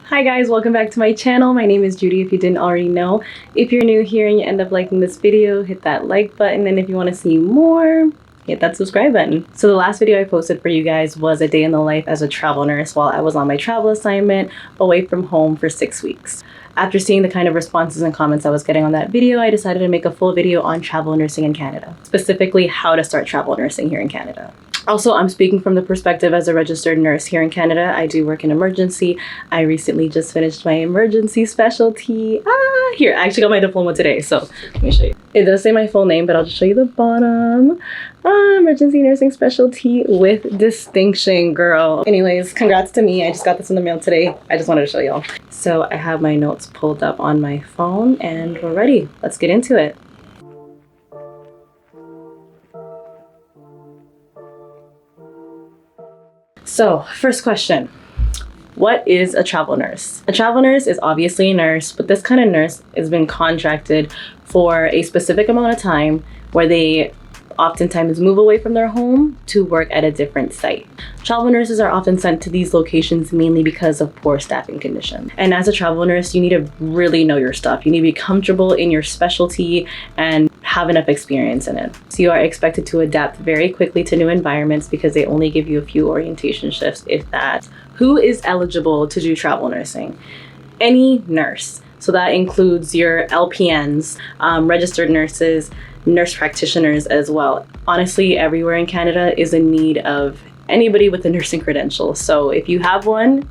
Hi guys, welcome back to my channel. My name is Judy if you didn't already know. If you're new here and you end up liking this video, hit that like button, and if you want to see more, hit that subscribe button. So the last video I posted for you guys was a day in the life as a travel nurse while I was on my travel assignment away from home for 6 weeks. After seeing the kind of responses and comments I was getting on that video, I decided to make a full video on travel nursing in Canada, specifically how to start travel nursing here in Canada. Also, I'm speaking from the perspective as a registered nurse here in Canada. I do work in emergency. I recently just finished my emergency specialty. Here, I actually got my diploma today, so let me show you. It does say my full name, but I'll just show you the bottom. Emergency nursing specialty with distinction, girl. Anyways, congrats to me. I just got this in the mail today. I just wanted to show y'all. So I have my notes pulled up on my phone and we're ready. Let's get into it. So, first question. What is a travel nurse? A travel nurse is obviously a nurse, but this kind of nurse has been contracted for a specific amount of time where they oftentimes move away from their home to work at a different site. Travel nurses are often sent to these locations mainly because of poor staffing conditions. And as a travel nurse, you need to really know your stuff. You need to be comfortable in your specialty and have enough experience in it. So you are expected to adapt very quickly to new environments because they only give you a few orientation shifts, if that. Who is eligible to do travel nursing? Any nurse. So that includes your LPNs, registered nurses, nurse practitioners as well. Honestly, everywhere in Canada is in need of anybody with a nursing credential. So if you have one,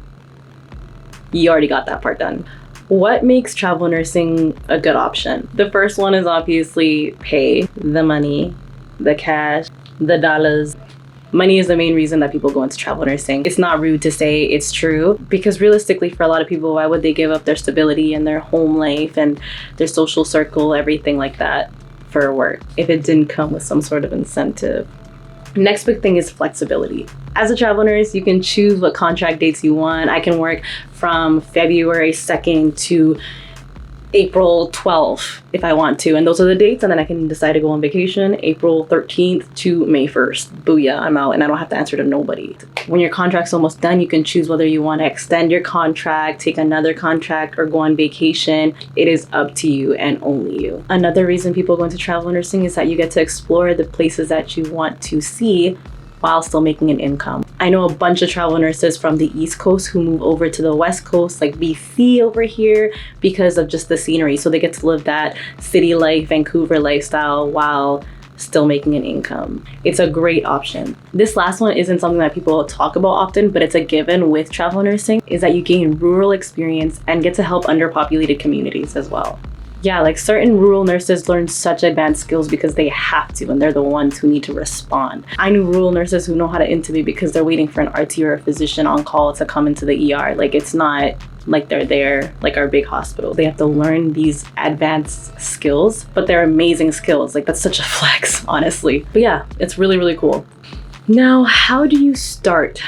you already got that part done. What makes travel nursing a good option? The first one is obviously pay, the money, the cash, the dollars. Money is the main reason that people go into travel nursing. It's not rude to say it's true because realistically for a lot of people, why would they give up their stability and their home life and their social circle, everything like that for work if it didn't come with some sort of incentive? Next big thing is flexibility. As a travel nurse, you can choose what contract dates you want. I can work from February 2nd to April 12th if I want to, and those are the dates, and then I can decide to go on vacation April 13th to May 1st. Booyah, I'm out and I don't have to answer to nobody. When your contract's almost done, you can choose whether you want to extend your contract, take another contract, or go on vacation. It is up to you and only you. Another reason people go into travel nursing is that you get to explore the places that you want to see while still making an income. I know a bunch of travel nurses from the East Coast who move over to the West Coast, like BC over here, because of just the scenery. So they get to live that city life, Vancouver lifestyle while still making an income. It's a great option. This last one isn't something that people talk about often, but it's a given with travel nursing, is that you gain rural experience and get to help underpopulated communities as well. Yeah, like certain rural nurses learn such advanced skills because they have to, and they're the ones who need to respond. I knew rural nurses who know how to intubate because they're waiting for an RT or a physician on call to come into the ER. Like, it's not like they're there like our big hospitals. They have to learn these advanced skills, but they're amazing skills. Like, that's such a flex, honestly. But yeah, it's really, really cool. Now, how do you start?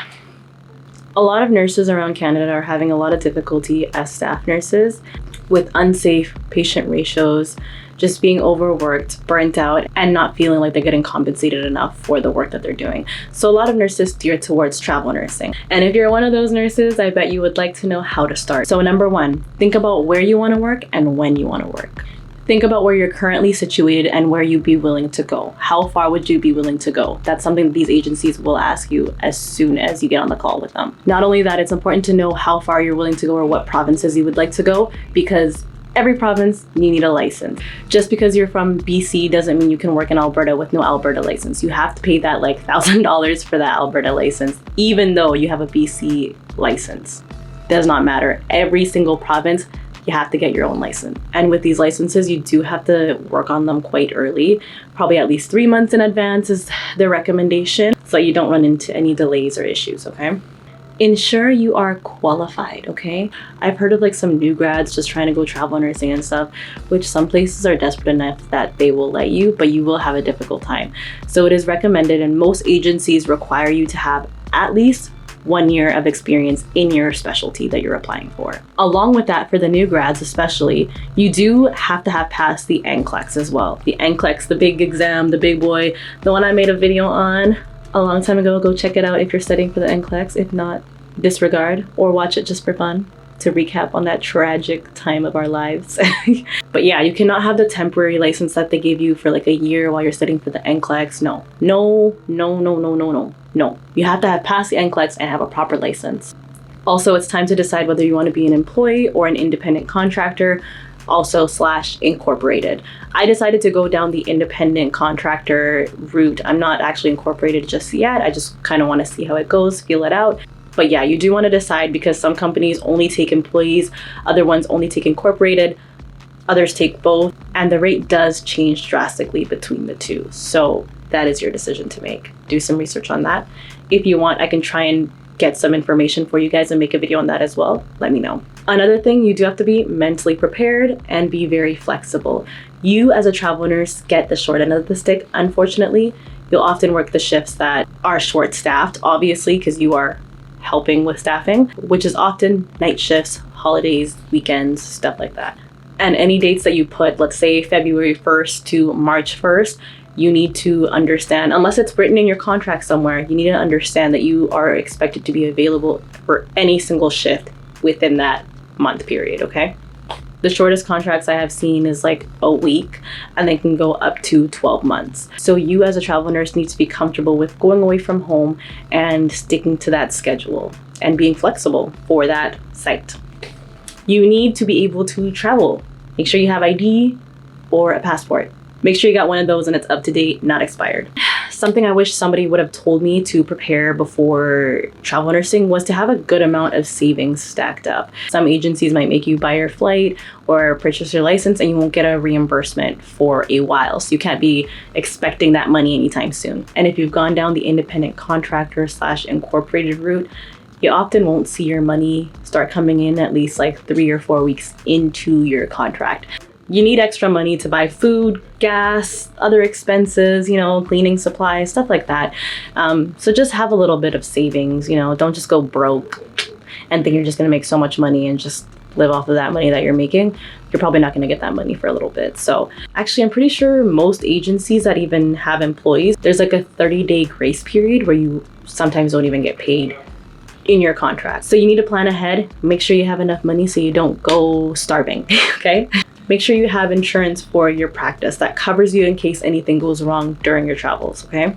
A lot of nurses around Canada are having a lot of difficulty as staff nurses with unsafe patient ratios, just being overworked, burnt out, and not feeling like they're getting compensated enough for the work that they're doing. So a lot of nurses steer towards travel nursing. And if you're one of those nurses, I bet you would like to know how to start. So number one, think about where you want to work and when you want to work. Think about where you're currently situated and where you'd be willing to go. How far would you be willing to go? That's something that these agencies will ask you as soon as you get on the call with them. Not only that, it's important to know how far you're willing to go or what provinces you would like to go, because every province, you need a license. Just because you're from BC doesn't mean you can work in Alberta with no Alberta license. You have to pay that like $1,000 for that Alberta license, even though you have a BC license. Does not matter. Every single province, you have to get your own license. And with these licenses, you do have to work on them quite early, probably at least 3 months in advance is the recommendation, so you don't run into any delays or issues, okay? Ensure you are qualified, okay? I've heard of like some new grads just trying to go travel nursing and stuff, which some places are desperate enough that they will let you, but you will have a difficult time. So it is recommended, and most agencies require you to have at least 1 year of experience in your specialty that you're applying for. Along with that, for the new grads especially, you do have to have passed the NCLEX as well. The NCLEX, the big exam, the big boy, the one I made a video on a long time ago. Go check it out if you're studying for the NCLEX. If not, disregard or watch it just for fun. to recap on that tragic time of our lives. But yeah, you cannot have the temporary license that they gave you for like a year while you're studying for the NCLEX. No. You have to have passed the NCLEX and have a proper license. Also, it's time to decide whether you want to be an employee or an independent contractor, also / incorporated. I decided to go down the independent contractor route. I'm not actually incorporated just yet. I just kind of want to see how it goes, feel it out. But yeah, you do want to decide, because some companies only take employees, other ones only take incorporated, others take both, and the rate does change drastically between the two. So that is your decision to make. Do some research on that. If you want, I can try and get some information for you guys and make a video on that as well. Let me know. Another thing, you do have to be mentally prepared and be very flexible. You as a travel nurse get the short end of the stick, unfortunately. You'll often work the shifts that are short staffed, obviously, because you are helping with staffing, which is often night shifts, holidays, weekends, stuff like that. And any dates that you put, let's say February 1st to March 1st, you need to understand, unless it's written in your contract somewhere, you need to understand that you are expected to be available for any single shift within that month period, okay? The shortest contracts I have seen is like a week, and they can go up to 12 months. So you as a travel nurse need to be comfortable with going away from home and sticking to that schedule and being flexible for that site. You need to be able to travel. Make sure you have ID or a passport. Make sure you got one of those and it's up to date, not expired. Something I wish somebody would have told me to prepare before travel nursing was to have a good amount of savings stacked up. Some agencies might make you buy your flight or purchase your license and you won't get a reimbursement for a while. So you can't be expecting that money anytime soon. And if you've gone down the independent contractor / incorporated route, you often won't see your money start coming in at least like 3 or 4 weeks into your contract. You need extra money to buy food, gas, other expenses, cleaning supplies, stuff like that. So just have a little bit of savings, don't just go broke and think you're just gonna make so much money and just live off of that money that you're making. You're probably not gonna get that money for a little bit. So actually, I'm pretty sure most agencies that even have employees, there's like a 30-day grace period where you sometimes don't even get paid in your contract. So you need to plan ahead, make sure you have enough money so you don't go starving, okay? Make sure you have insurance for your practice that covers you in case anything goes wrong during your travels, okay?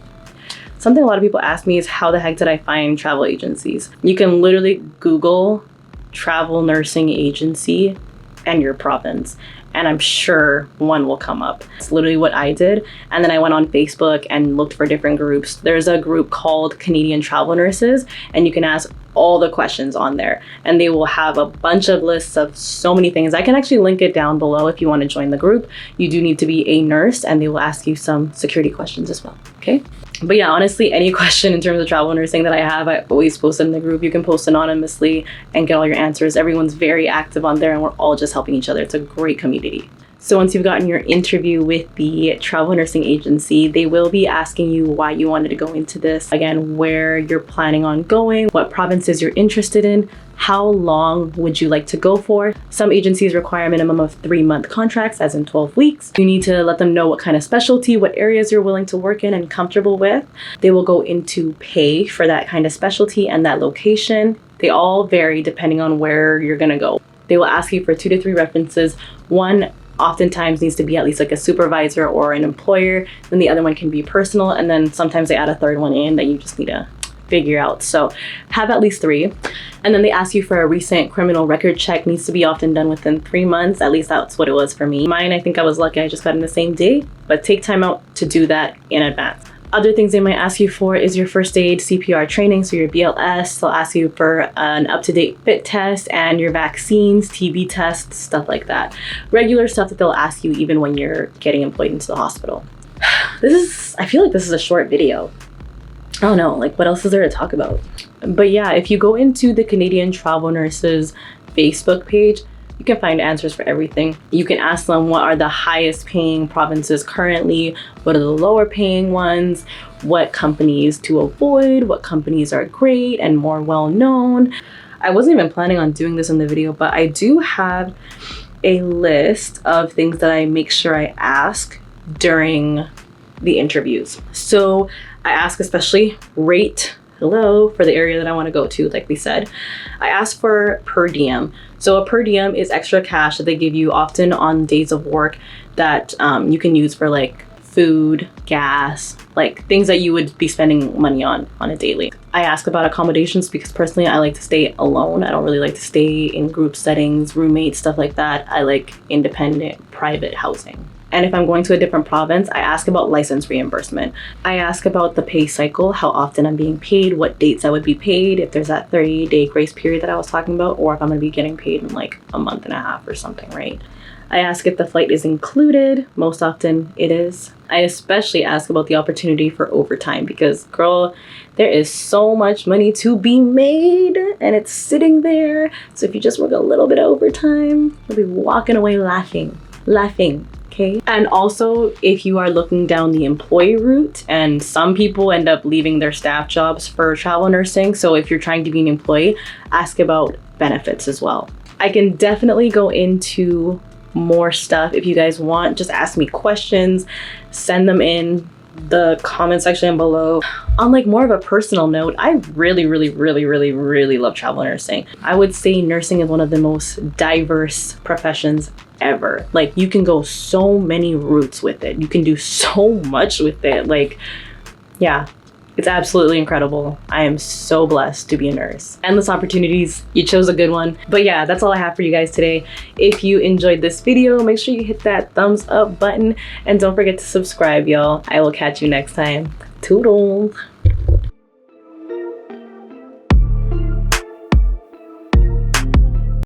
Something a lot of people ask me is, how the heck did I find travel agencies? You can literally Google travel nursing agency and your province, and I'm sure one will come up. It's literally what I did. And then I went on Facebook and looked for different groups. There's a group called Canadian Travel Nurses, and you can ask all the questions on there, and they will have a bunch of lists of so many things. I can actually link it down below if you want to join the group. You do need to be a nurse, and they will ask you some security questions as well, okay? But yeah, honestly, any question in terms of travel nursing that I have, I always post it in the group. You can post anonymously and get all your answers. Everyone's very active on there, and we're all just helping each other. It's a great community. So once you've gotten your interview with the travel nursing agency, they will be asking you why you wanted to go into this. Again, where you're planning on going, what provinces you're interested in, how long would you like to go for. Some agencies require a minimum of 3-month contracts, as in 12 weeks. You need to let them know what kind of specialty, what areas you're willing to work in and comfortable with. They will go into pay for that kind of specialty and that location. They all vary depending on where you're gonna go. They will ask you for 2 to 3 references. One oftentimes needs to be at least like a supervisor or an employer. Then the other one can be personal. And then sometimes they add a third one in that you just need to figure out. So have at least 3. And then they ask you for a recent criminal record check. Needs to be often done within 3 months. At least that's what it was for me. Mine, I think I was lucky. I just got in the same day, but take time out to do that in advance. Other things they might ask you for is your first aid CPR training, so your BLS. They'll ask you for an up-to-date fit test and your vaccines, TB tests, stuff like that. Regular stuff that they'll ask you even when you're getting employed into the hospital. I feel like this is a short video. I don't know, like what else is there to talk about? But yeah, if you go into the Canadian Travel Nurses Facebook page, you can find answers for everything. You can ask them what are the highest paying provinces currently, what are the lower paying ones, what companies to avoid, what companies are great and more well known. I wasn't even planning on doing this in the video, but I do have a list of things that I make sure I ask during the interviews. So I ask especially rate hello, for the area that I want to go to, like we said. I ask for per diem. So a per diem is extra cash that they give you often on days of work that you can use for like food, gas, like things that you would be spending money on a daily. I ask about accommodations because personally I like to stay alone. I don't really like to stay in group settings, roommates, stuff like that. I like independent, private housing. And if I'm going to a different province, I ask about license reimbursement. I ask about the pay cycle, how often I'm being paid, what dates I would be paid, if there's that 30-day grace period that I was talking about, or if I'm gonna be getting paid in like a month and a half or something, right? I ask if the flight is included. Most often it is. I especially ask about the opportunity for overtime because, girl, there is so much money to be made and it's sitting there. So if you just work a little bit of overtime, you'll be walking away laughing. Okay. And also, if you are looking down the employee route, and some people end up leaving their staff jobs for travel nursing. So if you're trying to be an employee, ask about benefits as well. I can definitely go into more stuff if you guys want. Just ask me questions, send them in the comment section below. On like more of a personal note, I really love travel nursing. I would say nursing is one of the most diverse professions ever. Like, you can go so many routes with it. You can do so much with it. Like, yeah, it's absolutely incredible. I am so blessed to be a nurse. Endless opportunities. You chose a good one. But yeah, that's all I have for you guys today. If you enjoyed this video, make sure you hit that thumbs up button and don't forget to subscribe, y'all. I will catch you next time. Toodles.